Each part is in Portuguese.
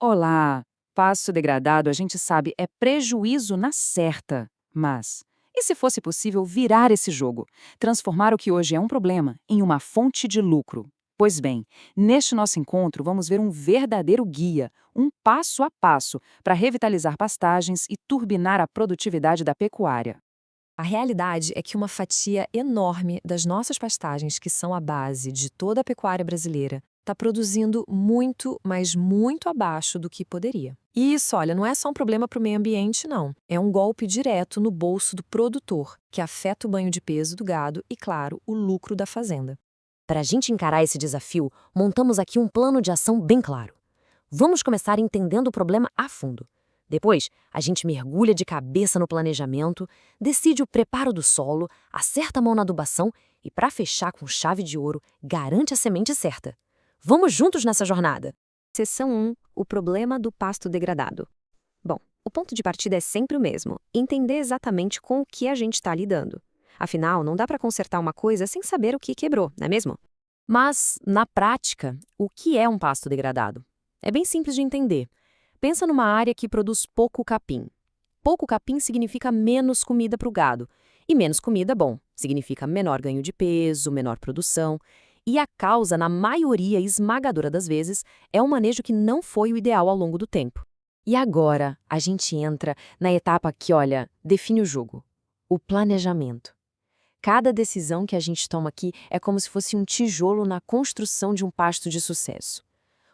Olá! Pasto degradado, a gente sabe, é prejuízo na certa. Mas, e se fosse possível virar esse jogo? Transformar o que hoje é um problema em uma fonte de lucro? Pois bem, neste nosso encontro vamos ver um verdadeiro guia, um passo a passo, para revitalizar pastagens e turbinar a produtividade da pecuária. A realidade é que uma fatia enorme das nossas pastagens, que são a base de toda a pecuária brasileira, está produzindo muito, mas muito abaixo do que poderia. E isso, olha, não é só um problema para o meio ambiente, não. É um golpe direto no bolso do produtor, que afeta o banho de peso do gado e, claro, o lucro da fazenda. Para a gente encarar esse desafio, montamos aqui um plano de ação bem claro. Vamos começar entendendo o problema a fundo. Depois, a gente mergulha de cabeça no planejamento, decide o preparo do solo, acerta a mão na adubação e, para fechar com chave de ouro, garante a semente certa. Vamos juntos nessa jornada! Seção 1. O problema do pasto degradado. Bom, o ponto de partida é sempre o mesmo: entender exatamente com o que a gente está lidando. Afinal, não dá para consertar uma coisa sem saber o que quebrou, não é mesmo? Mas, na prática, o que é um pasto degradado? É bem simples de entender. Pensa numa área que produz pouco capim. Pouco capim significa menos comida para o gado. E menos comida, bom, significa menor ganho de peso, menor produção. E a causa, na maioria esmagadora das vezes, é um manejo que não foi o ideal ao longo do tempo. E agora, a gente entra na etapa que, olha, define o jogo: o planejamento. Cada decisão que a gente toma aqui é como se fosse um tijolo na construção de um pasto de sucesso.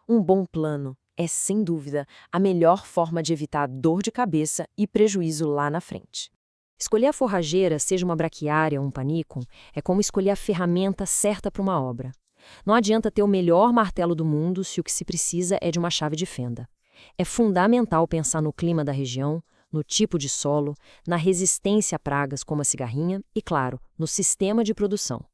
Um bom plano é, sem dúvida, a melhor forma de evitar dor de cabeça e prejuízo lá na frente. Escolher a forrageira, seja uma braquiária ou um panicum, é como escolher a ferramenta certa para uma obra. Não adianta ter o melhor martelo do mundo se o que se precisa é de uma chave de fenda. É fundamental pensar no clima da região, no tipo de solo, na resistência a pragas como a cigarrinha e, claro, no sistema de produção.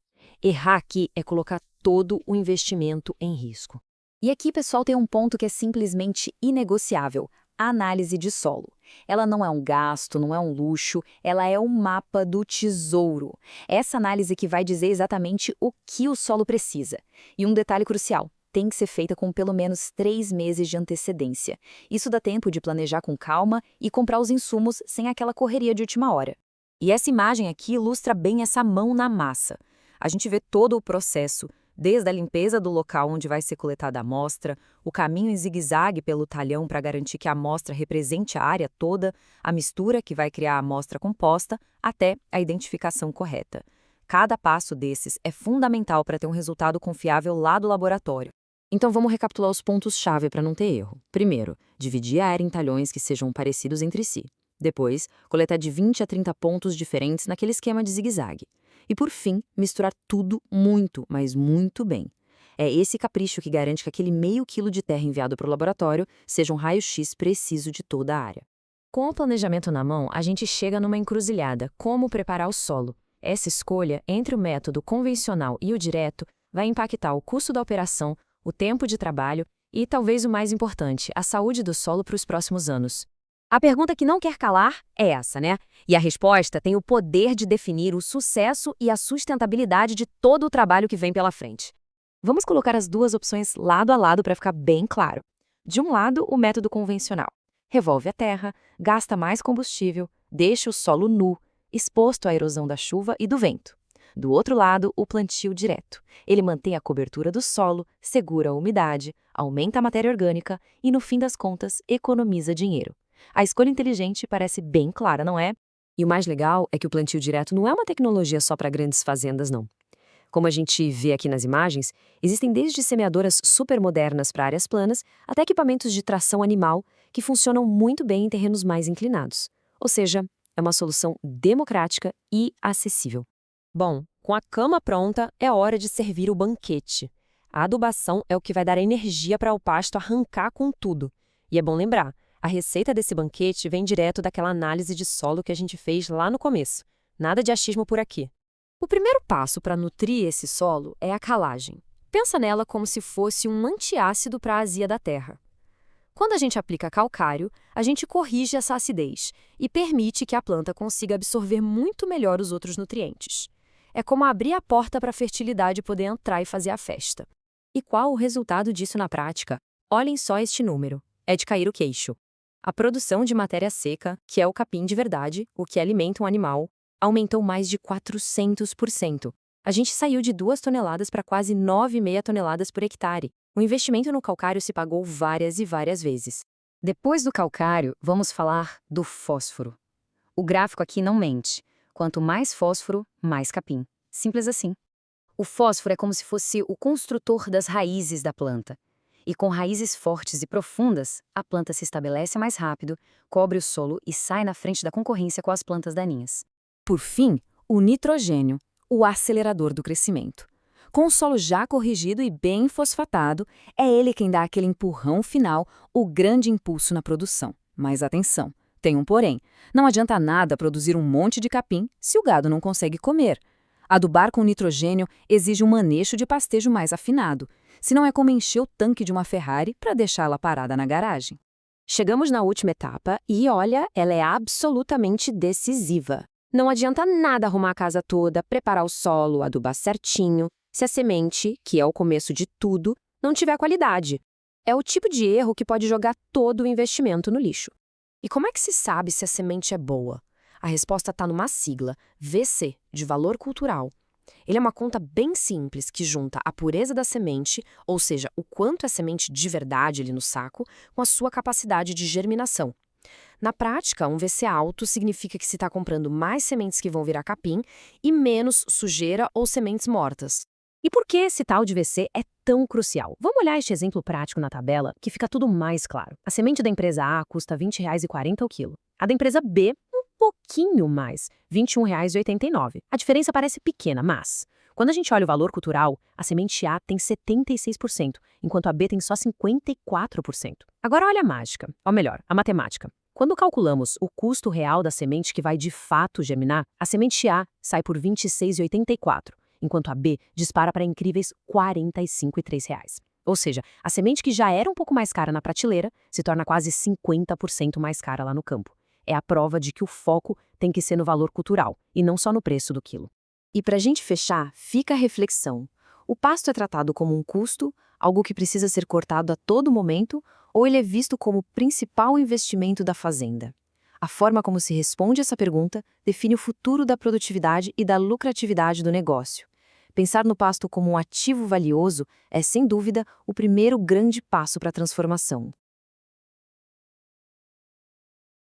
Errar aqui é colocar todo o investimento em risco. E aqui, pessoal, tem um ponto que é simplesmente inegociável: a análise de solo. Ela não é um gasto, não é um luxo, ela é um mapa do tesouro. Essa análise que vai dizer exatamente o que o solo precisa. E um detalhe crucial: tem que ser feita com pelo menos 3 meses de antecedência. Isso dá tempo de planejar com calma e comprar os insumos sem aquela correria de última hora. E essa imagem aqui ilustra bem essa mão na massa. A gente vê todo o processo, desde a limpeza do local onde vai ser coletada a amostra, o caminho em zigue-zague pelo talhão para garantir que a amostra represente a área toda, a mistura que vai criar a amostra composta, até a identificação correta. Cada passo desses é fundamental para ter um resultado confiável lá do laboratório. Então vamos recapitular os pontos-chave para não ter erro. Primeiro, dividir a área em talhões que sejam parecidos entre si. Depois, coletar de 20 a 30 pontos diferentes naquele esquema de zigue-zague. E por fim, misturar tudo muito, mas muito bem. É esse capricho que garante que aquele meio quilo de terra enviado para o laboratório seja um raio-x preciso de toda a área. Com o planejamento na mão, a gente chega numa encruzilhada: como preparar o solo. Essa escolha entre o método convencional e o direto vai impactar o custo da operação, o tempo de trabalho e, talvez o mais importante, a saúde do solo para os próximos anos. A pergunta que não quer calar é essa, né? E a resposta tem o poder de definir o sucesso e a sustentabilidade de todo o trabalho que vem pela frente. Vamos colocar as duas opções lado a lado para ficar bem claro. De um lado, o método convencional: revolve a terra, gasta mais combustível, deixa o solo nu, exposto à erosão da chuva e do vento. Do outro lado, o plantio direto. Ele mantém a cobertura do solo, segura a umidade, aumenta a matéria orgânica e, no fim das contas, economiza dinheiro. A escolha inteligente parece bem clara, não é? E o mais legal é que o plantio direto não é uma tecnologia só para grandes fazendas, não. Como a gente vê aqui nas imagens, existem desde semeadoras super modernas para áreas planas até equipamentos de tração animal que funcionam muito bem em terrenos mais inclinados. Ou seja, é uma solução democrática e acessível. Bom, com a cama pronta, é hora de servir o banquete. A adubação é o que vai dar energia para o pasto arrancar com tudo. E é bom lembrar: a receita desse banquete vem direto daquela análise de solo que a gente fez lá no começo. Nada de achismo por aqui. O primeiro passo para nutrir esse solo é a calagem. Pensa nela como se fosse um antiácido para a azia da terra. Quando a gente aplica calcário, a gente corrige essa acidez e permite que a planta consiga absorver muito melhor os outros nutrientes. É como abrir a porta para a fertilidade poder entrar e fazer a festa. E qual o resultado disso na prática? Olhem só este número: é de cair o queixo. A produção de matéria seca, que é o capim de verdade, o que alimenta um animal, aumentou mais de 400%. A gente saiu de 2 toneladas para quase 9,5 toneladas por hectare. O investimento no calcário se pagou várias e várias vezes. Depois do calcário, vamos falar do fósforo. O gráfico aqui não mente. Quanto mais fósforo, mais capim. Simples assim. O fósforo é como se fosse o construtor das raízes da planta. E com raízes fortes e profundas, a planta se estabelece mais rápido, cobre o solo e sai na frente da concorrência com as plantas daninhas. Por fim, o nitrogênio, o acelerador do crescimento. Com o solo já corrigido e bem fosfatado, é ele quem dá aquele empurrão final, o grande impulso na produção. Mas atenção, tem um porém. Não adianta nada produzir um monte de capim se o gado não consegue comer. Adubar com nitrogênio exige um manejo de pastejo mais afinado, senão é como encher o tanque de uma Ferrari para deixá-la parada na garagem. Chegamos na última etapa e, olha, ela é absolutamente decisiva. Não adianta nada arrumar a casa toda, preparar o solo, adubar certinho, se a semente, que é o começo de tudo, não tiver qualidade. É o tipo de erro que pode jogar todo o investimento no lixo. E como é que se sabe se a semente é boa? A resposta está numa sigla, VC, de valor cultural. Ele é uma conta bem simples que junta a pureza da semente, ou seja, o quanto é semente de verdade ali no saco, com a sua capacidade de germinação. Na prática, um VC alto significa que se está comprando mais sementes que vão virar capim e menos sujeira ou sementes mortas. E por que esse tal de VC é tão crucial? Vamos olhar este exemplo prático na tabela, que fica tudo mais claro. A semente da empresa A custa R$ 20,40 o quilo. A da empresa B, um pouquinho mais, R$ 21,89. A diferença parece pequena, mas quando a gente olha o valor cultural, a semente A tem 76%, enquanto a B tem só 54%. Agora olha a mágica, ou melhor, a matemática. Quando calculamos o custo real da semente que vai de fato germinar, a semente A sai por R$ 26,84, enquanto a B dispara para incríveis R$ 45,03. Ou seja, a semente que já era um pouco mais cara na prateleira se torna quase 50% mais cara lá no campo. É a prova de que o foco tem que ser no valor cultural, e não só no preço do quilo. E para a gente fechar, fica a reflexão. O pasto é tratado como um custo, algo que precisa ser cortado a todo momento, ou ele é visto como o principal investimento da fazenda? A forma como se responde essa pergunta define o futuro da produtividade e da lucratividade do negócio. Pensar no pasto como um ativo valioso é, sem dúvida, o primeiro grande passo para a transformação.